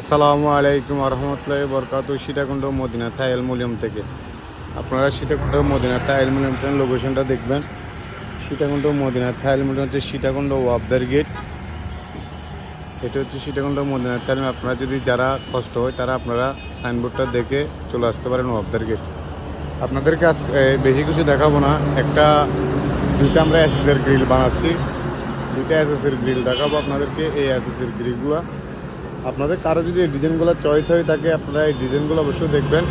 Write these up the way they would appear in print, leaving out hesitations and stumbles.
আসসালামু আলাইকুম রহমতুল্লাহি বরকাত। সীতাকুণ্ড মদিনা থাই অ্যালুমিনিয়াম থেকে আপনারা সীতাকুণ্ড মদিনা থাই অ্যালুমিনিয়াম থেকে লোকেশনটা দেখবেন। সীতাকুণ্ড মদিনা থাই অ্যালুমিনিয়াম হচ্ছে সীতাকুণ্ড ওয়াবদার গেট। এটা হচ্ছে সীতাকুণ্ড মদিনা থাই। আপনারা যদি যারা কষ্ট হয় তারা আপনারা সাইনবোর্ডটা দেখে চলে আসতে পারেন ওয়াবদার গেট। আপনাদেরকে আজ বেশি কিছু দেখাবো না। দুইটা আমরা এসএসের গ্রিল বানাচ্ছি। দুইটা এসএসের গ্রিল দেখাবো আপনাদেরকে। এই এসএসের গ্রিলগুলো আপনাদের কারো যদি এই ডিজাইনগুলো চয়েস হয়ে থাকে আপনারা এই ডিজাইনগুলো অবশ্যই দেখবেন।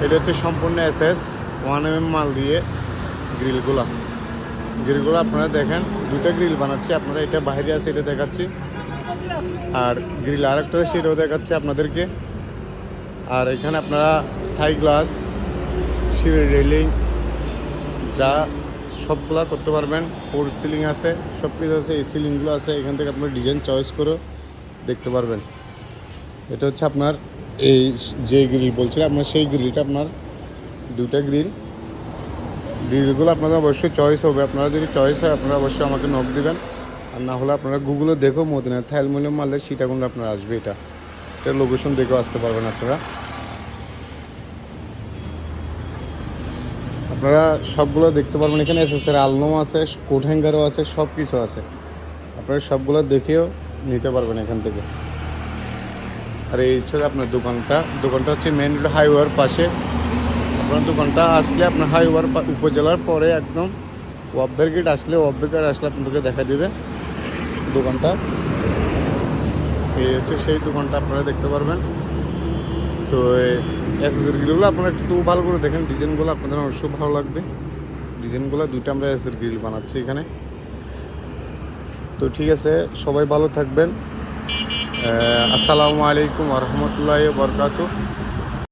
এটা হচ্ছে সম্পূর্ণ এসএস 1mm মাল দিয়ে গ্রিলগুলো আপনারা দেখেন। দুটো গ্রিল বানাচ্ছি আপনারা, এটা বাইরে আছে এটা দেখাচ্ছি, আর গ্রিল আরেকটা সেটাও দেখাচ্ছি আপনাদেরকে। আর এখানে আপনারা থাই গ্লাস, সিঁড়ি রেলিং যা সবগুলা করতে পারবেন। ফোর সিলিং আছে, সব কিছু আছে। এই সিলিংগুলো আছে, এখান থেকে আপনারা ডিজাইন চয়েস করে দেখতে পারবেন। এটা হচ্ছে আপনার এই যে গ্রিল বলছিলাম আপনার, সেই গ্রিলটা আপনার দুটা গ্রিলগুলো আপনাদের অবশ্যই চয়েস হবে। আপনারা যদি চয়েস হয় আপনারা অবশ্যই আমাকে নক দিবেন, আর না হলে আপনারা গুগলে দেখো মদিনা থাই অ্যালুমিনিয়াম মারলে সীতাকুণ্ড আপনারা আসবে। এটা লোকেশন দেখেও আসতে পারবেন আপনারা সবগুলো দেখতে পারবেন। এখানে এসএসের আলনাও আছে, কোট হ্যাঙ্গারও আছে, সব কিছু আছে। আপনারা সবগুলো দেখেও নিতে পারবেন এখান থেকে। আর এই হচ্ছে আপনার দোকানটা হচ্ছে মেন রোড হাইওয়ের পাশে। আপনার দোকানটা আসলে আপনার হাইওয়ার উপজেলার পরে একদম ওয়াবদার গেট আসলে আপনাদেরকে দেখা দেবে দোকানটা। এই হচ্ছে সেই দোকানটা, আপনারা দেখতে পারবেন। তো এসএসের গ্রিলগুলো আপনারা একটু ভালো করে দেখেন। ডিজাইনগুলো আপনাদের অবশ্যই ভালো লাগবে। ডিজাইনগুলো দুটো আমরা এসএসের গ্রিল বানাচ্ছি এখানে। তো ঠিক আছে, সবাই ভালো থাকবেন। আসসালামু আলাইকুম রহমতুল্লাহি বরকাতুহু।